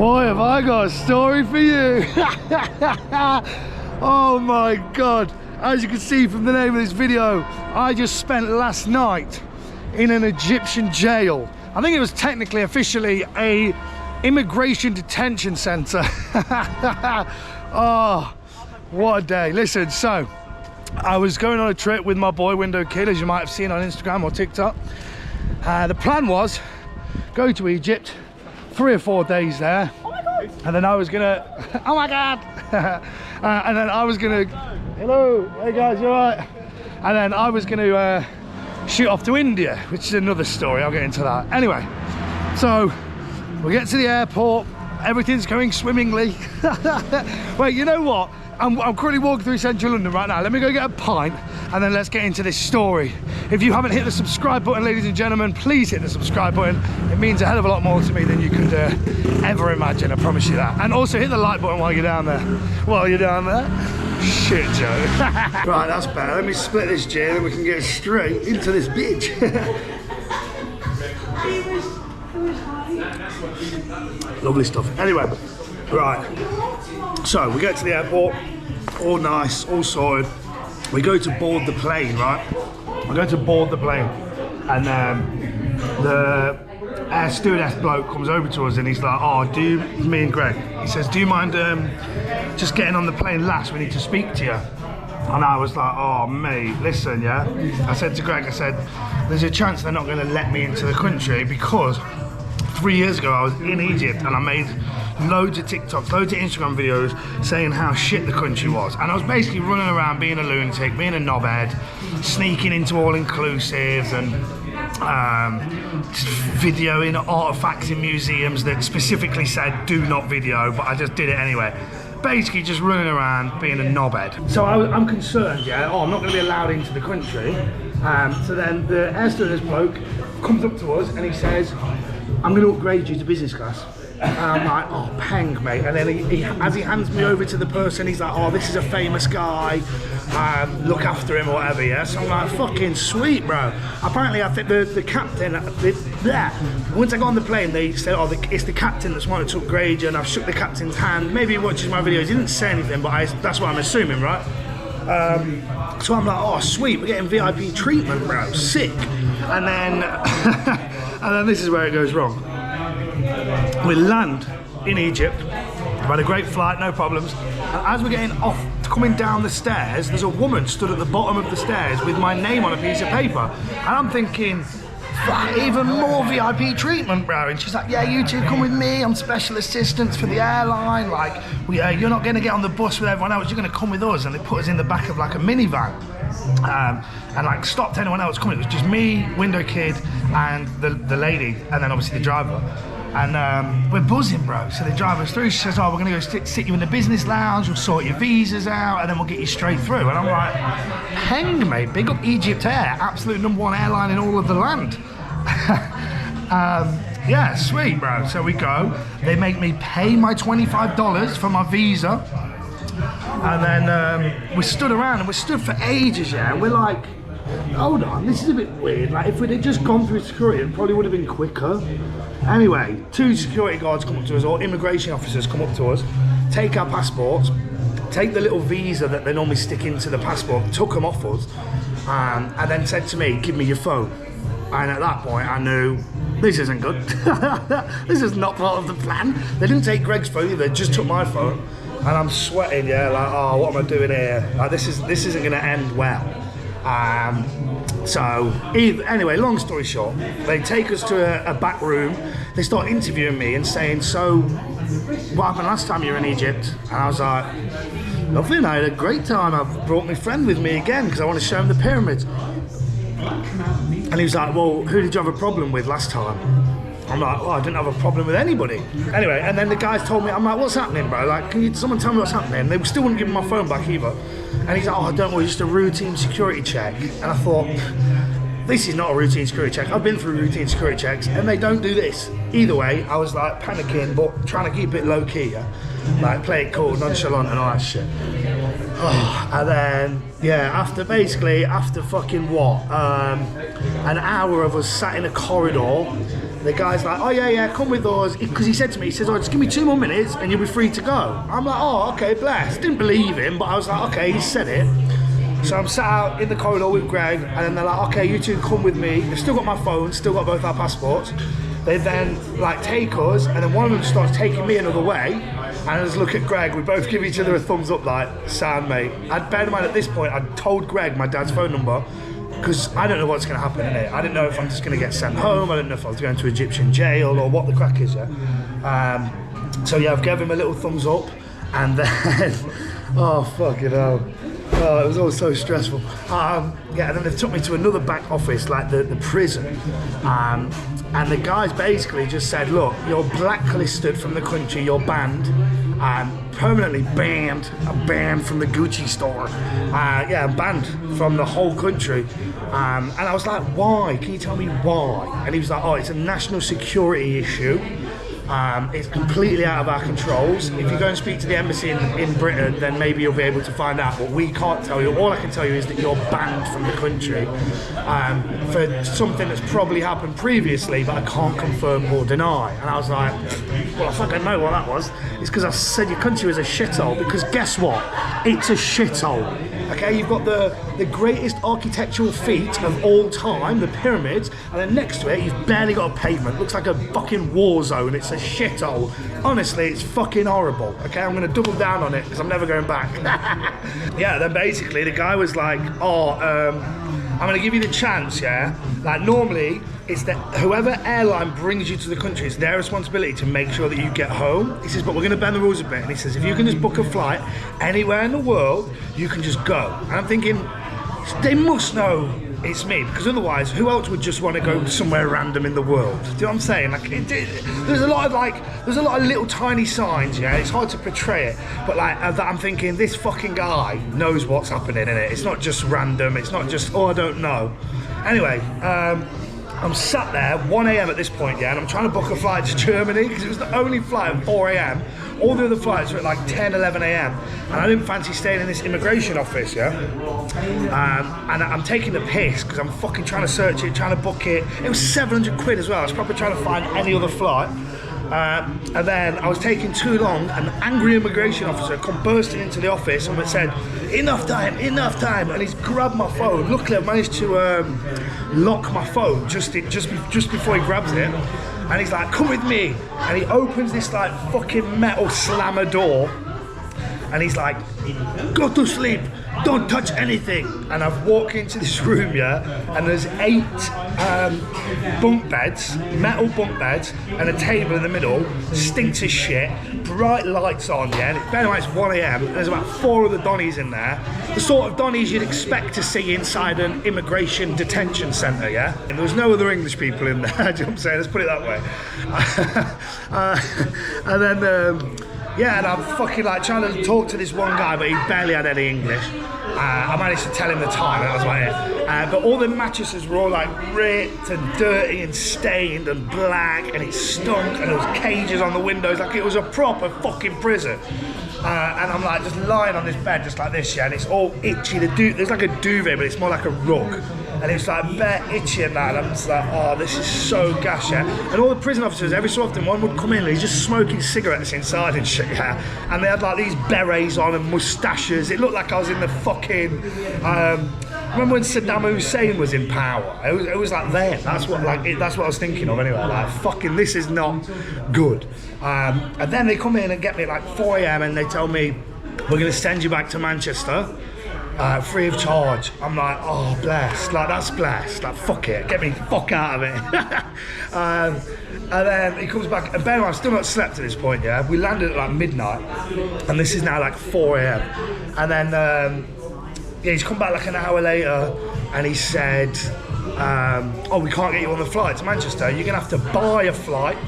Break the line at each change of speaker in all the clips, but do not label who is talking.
Boy, have I got a story for you. Oh my God. As you can see from the name of this video, I just spent last night in an Egyptian jail. I think it was technically, officially, a immigration detention center. Oh, what a day. Listen, so I was going on a trip with my boy Window Kid, as you might have seen on Instagram or TikTok. The plan was go to Egypt, 3 or 4 days there. Oh my God. And then I was gonna, oh my God. And then I was gonna, hello, hey guys, you all right? And then I was gonna shoot off to India, which is another story. I'll get into that. Anyway, so we get to the airport, everything's going swimmingly. Wait, you know what? I'm currently walking through central London right now. Let me go get a pint and then let's get into this story. If you haven't hit the subscribe button, ladies and gentlemen, please hit the subscribe button. It means a hell of a lot more to me than you could ever imagine, I promise you that. And also hit the like button while you're down there. While you're down there. Shit, Joe. Right, that's better. Let me split this jail and we can get straight into this bitch. Lovely stuff. Anyway, right. So we get to the airport, all nice, all sorted. We go to board the plane, right? I go to board the plane, and the air stewardess bloke comes over to us and he's like, oh, me and Greg, he says, do you mind just getting on the plane last? We need to speak to you. And I was like, oh mate, listen, yeah? I said to Greg, I said, there's a chance they're not gonna let me into the country because 3 years ago I was in Egypt and I made loads of TikToks, loads of Instagram videos saying how shit the country was. And I was basically running around being a lunatic, being a knobhead, sneaking into all-inclusives and videoing artifacts in museums that specifically said do not video, but I just did it anyway. Basically just running around being a knobhead. So I'm concerned, yeah, oh, I'm not going to be allowed into the country. So then the air stewardess bloke comes up to us and he says, I'm going to upgrade you to business class. And I'm like, oh, pang, mate. And then as he hands me over to the person, he's like, oh, this is a famous guy. Look after him or whatever, yeah? So I'm like, fucking sweet, bro. Apparently, I think the captain, once I got on the plane, they said, oh, it's the captain that's wanted to upgrade you, and I've shook the captain's hand. Maybe he watches my videos. He didn't say anything, but that's what I'm assuming, right? So I'm like, oh, sweet, we're getting VIP treatment, bro. Sick. And then, and then this is where it goes wrong. We land in Egypt, we've had a great flight, no problems, and as we're getting off, coming down the stairs, there's a woman stood at the bottom of the stairs with my name on a piece of paper, and I'm thinking, even more VIP treatment, bro. And she's like, yeah, you two come with me, I'm special assistants for the airline, like, you're not going to get on the bus with everyone else, you're going to come with us. And they put us in the back of like a minivan, and like stopped anyone else coming. It was just me, Window Kid, and the lady, and then obviously the driver. And we're buzzing, bro. So they drive us through. She says, oh, we're gonna go sit you in the business lounge, we'll sort your visas out, and then we'll get you straight through. And I'm like, hang, mate, big up Egypt Air, absolute #1 airline in all of the land. Yeah, sweet, bro. So we go, they make me pay my $25 for my visa. And then we stood around and we stood for ages, yeah, and we're like, hold on, this is a bit weird. Like, if we'd have just gone through security, it probably would have been quicker. Anyway, 2 security guards come up to us, or immigration officers come up to us, take our passports, take the little visa that they normally stick into the passport, took them off us, and then said to me, give me your phone. And at that point, I knew, this isn't good. This is not part of the plan. They didn't take Greg's phone either, they just took my phone. And I'm sweating, yeah, like, oh, what am I doing here? Like, this isn't gonna end well. Anyway, long story short, they take us to a back room, they start interviewing me and saying, so, what happened last time you were in Egypt? And I was like, nothing, I had a great time, I've brought my friend with me again because I want to show him the pyramids. And he was like, well, who did you have a problem with last time? I'm like, oh, I didn't have a problem with anybody. Anyway, and then the guys told me, I'm like, what's happening, bro? Like, can someone tell me what's happening? They still wouldn't give me my phone back either. And he's like, oh, don't worry, just a routine security check. And I thought, this is not a routine security check. I've been through routine security checks and they don't do this. Either way, I was like panicking, but trying to keep it low key, yeah? Like play it cool, nonchalant and all that shit. And then, yeah, after fucking what? An hour of us sat in a corridor the guy's like, oh yeah, come with us. Because he said to me, he says, oh, just give me 2 more minutes and you'll be free to go. I'm like, oh, okay, bless. Didn't believe him, but I was like, okay, he said it. So I'm sat out in the corridor with Greg, and then they're like, okay, you two come with me. They've still got my phone, still got both our passports. They then like take us, and then one of them starts taking me another way. And I just look at Greg, we both give each other a thumbs up like, sound mate. I'd bear in mind at this point, I'd told Greg my dad's phone number, because I don't know what's going to happen in it. I didn't know if I'm just going to get sent home, I didn't know if I was going to Egyptian jail or what the crack is, yeah. So yeah, I've given him a little thumbs up, and then, oh fucking hell. Oh, it was all so stressful. Yeah, and then they took me to another back office, like the prison. And the guys basically just said, look, you're blacklisted from the country, you're banned, permanently banned from the Gucci store. Yeah, banned from the whole country. And I was like, why? Can you tell me why? And he was like, oh, it's a national security issue. It's completely out of our controls. If you go and speak to the embassy in Britain, then maybe you'll be able to find out, but we can't tell you. All I can tell you is that you're banned from the country for something that's probably happened previously, but I can't confirm or deny. And I was like, well, I fucking know what that was. It's because I said your country was a shithole, because guess what? It's a shithole. Okay, you've got the greatest architectural feat of all time, the pyramids, and then next to it, you've barely got a pavement. It looks like a fucking war zone. It's a shithole. Honestly, it's fucking horrible. Okay, I'm gonna double down on it because I'm never going back. Yeah, then basically the guy was like, oh, I'm gonna give you the chance, yeah? Like normally, it's that whoever airline brings you to the country, it's their responsibility to make sure that you get home. He says, but we're gonna bend the rules a bit. And he says, if you can just book a flight anywhere in the world, you can just go. And I'm thinking, they must know it's me, because otherwise, who else would just want to go somewhere random in the world? Do you know what I'm saying? Like, there's a lot of little tiny signs, yeah. It's hard to portray it, but like that, I'm thinking this fucking guy knows what's happening in it. It's not just random. It's not just, oh, I don't know. Anyway, I'm sat there 1 a.m. at this point, yeah, and I'm trying to book a flight to Germany because it was the only flight at 4 a.m. All the other flights were at like 10, 11 a.m. and I didn't fancy staying in this immigration office, yeah. And I'm taking the piss because I'm fucking trying to search it, trying to book it. It was 700 quid as well. I was probably trying to find any other flight. And then I was taking too long. An angry immigration officer come bursting into the office and said, enough time, and he's grabbed my phone. Luckily I managed to lock my phone just before he grabs it, and he's like, come with me, and he opens this like fucking metal slammer door, and he's like, go to sleep, don't touch anything. And I've walked into this room, yeah, and there's 8 bunk beds, metal bunk beds, and a table in the middle, stinks as shit, bright lights on, yeah, and bear in mind it's 1 a.m, there's about 4 other Donnies in there, the sort of Donnies you'd expect to see inside an immigration detention centre, yeah, and there was no other English people in there, do you know what I'm saying, let's put it that way. And then, yeah, and I'm fucking like trying to talk to this one guy, but he barely had any English. I managed to tell him the time, and that was about it. But all the mattresses were all like ripped and dirty and stained and black, and it stunk, and there was cages on the windows, like it was a proper fucking prison. And I'm like just lying on this bed just like this, yeah, and it's all itchy. There's like a duvet, but it's more like a rug. And it's like bare itchy and that, and I'm just like, oh, this is so gash, yeah. And all the prison officers, every so often, one would come in and he's just smoking cigarettes inside and shit, yeah. And they had like these berets on and moustaches. It looked like I was in the fucking, remember when Saddam Hussein was in power? It was like that. That's what I was thinking of anyway. Like, fucking, this is not good. And then they come in and get me at like 4 a.m. and they tell me, we're gonna send you back to Manchester. Free of charge. I'm like, oh, blessed. Like, that's blessed. Like, fuck it. Get me the fuck out of it. And then he comes back. And bear in mind, I've still not slept at this point, yeah? We landed at like midnight. And this is now like 4 a.m. And then, yeah, he's come back like an hour later. And he said, oh, we can't get you on the flight to Manchester. You're going to have to buy a flight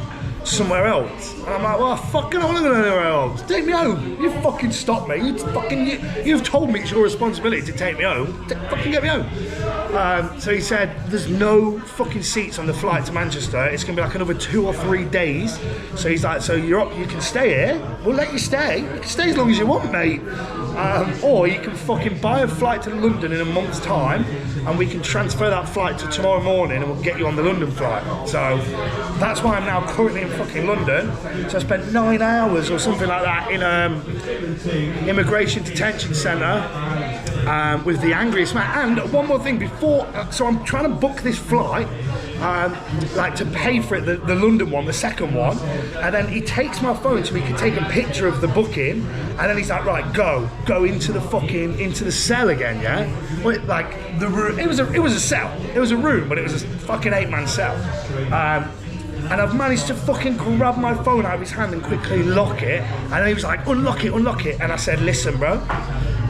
somewhere else. And I'm like, well, fucking, I'm not going anywhere else. Take me home. You fucking stop me. You've told me it's your responsibility to take me home. Fucking get me home. So he said, there's no fucking seats on the flight to Manchester. It's gonna be like another 2 or 3 days. So he's like, so you're up, you can stay here. We'll let you stay. You can stay as long as you want, mate. Or you can fucking buy a flight to London in a month's time, and we can transfer that flight to tomorrow morning, and we'll get you on the London flight. So that's why I'm now currently in fucking London. So I spent 9 hours or something like that in Immigration Detention Centre with the angriest man. And one more thing before, so I'm trying to book this flight, like to pay for it, the London one, the second one, and then he takes my phone so he can take a picture of the booking, and then he's like, right, go into the cell again, yeah? Well, like the room, it was a cell, it was a room, but it was a fucking 8-man cell. And I've managed to fucking grab my phone out of his hand and quickly lock it, and then he was like, unlock it, and I said, listen, bro,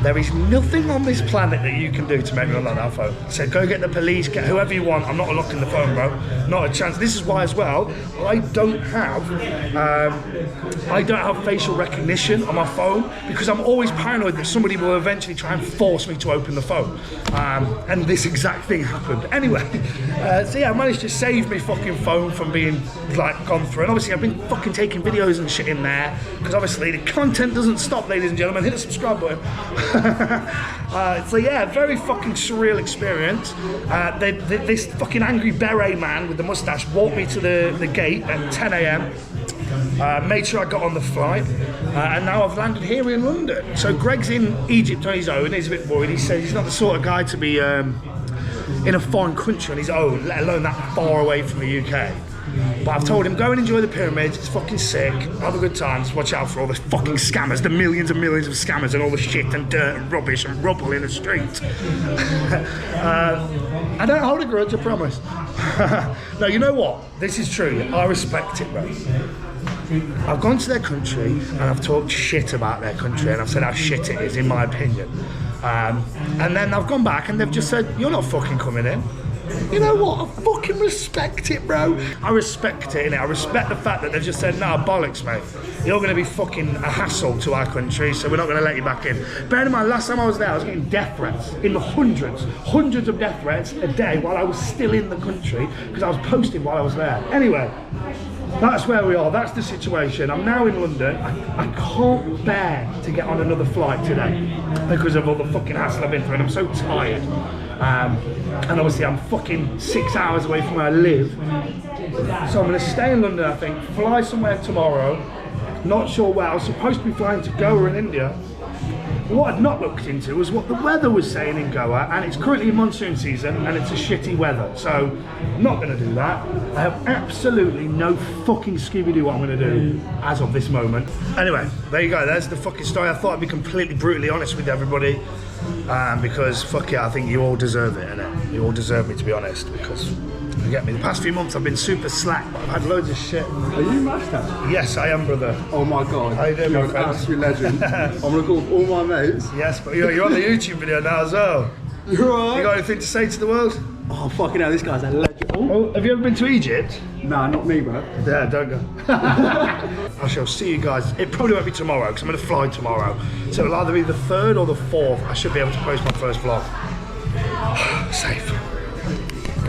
there is nothing on this planet that you can do to make me unlock that phone. I said, go get the police, get whoever you want. I'm not unlocking the phone, bro. Not a chance. This is why, as well, I don't have facial recognition on my phone, because I'm always paranoid that somebody will eventually try and force me to open the phone. And this exact thing happened. Anyway, so yeah, I managed to save my fucking phone from being like gone through. And obviously, I've been fucking taking videos and shit in there, because obviously the content doesn't stop, ladies and gentlemen. Hit the subscribe button. So yeah, very fucking surreal experience. This fucking angry beret man with the mustache walked me to the gate at 10 AM, made sure I got on the flight, and now I've landed here in London. So Greg's in Egypt on his own. He's a bit worried. He says he's not the sort of guy to be in a foreign country on his own, let alone that far away from the UK. But I've told him, go and enjoy the pyramids, it's fucking sick, have a good time, just watch out for all the fucking scammers, the millions and millions of scammers and all the shit and dirt and rubbish and rubble in the street. I don't hold a grudge, I promise. No, you know what? This is true, I respect it, bro. I've gone to their country and I've talked shit about their country and I've said how shit it is, in my opinion. And then I've gone back and they've just said, you're not fucking coming in. You know what? I fucking respect it, bro. I respect it, innit? I respect the fact that they've just said, nah, bollocks, mate. You're going to be fucking a hassle to our country, so we're not going to let you back in. Bearing in mind, last time I was there, I was getting death threats in the hundreds of death threats a day while I was still in the country, because I was posting while I was there. Anyway, that's where we are. That's the situation. I'm now in London. I can't bear to get on another flight today because of all the fucking hassle I've been through, and I'm so tired. And obviously I'm fucking 6 hours away from where I live. So I'm gonna stay in London, I think, fly somewhere tomorrow. Not sure where. I was supposed to be flying to Goa in India. What I'd not looked into was what the weather was saying in Goa, and it's currently monsoon season and it's a shitty weather. So I'm not gonna do that. I have absolutely no fucking Scooby-Doo what I'm gonna do as of this moment. Anyway, there you go, there's the fucking story. I thought I'd be completely brutally honest with everybody. Because fuck it, I think you all deserve it, innit? You all deserve me, to be honest, because you get me. The past few months I've been super slack, but I've had loads of shit.
Are you Mashtag?
Yes, I am, brother.
Oh my god.
How you doing,
you're
my friend?
An absolute legend. I'm gonna call all my mates.
Yes, but you're on the YouTube video now as well.
You're alright?
You got anything to say to the world?
Oh fucking hell, this guy's a legend.
Oh, have you ever been to Egypt?
Nah, not me, bro.
Yeah, don't go. I shall see you guys. It probably won't be tomorrow because I'm going to fly tomorrow. So it'll either be the 3rd or the 4th. I should be able to post my first vlog. Safe.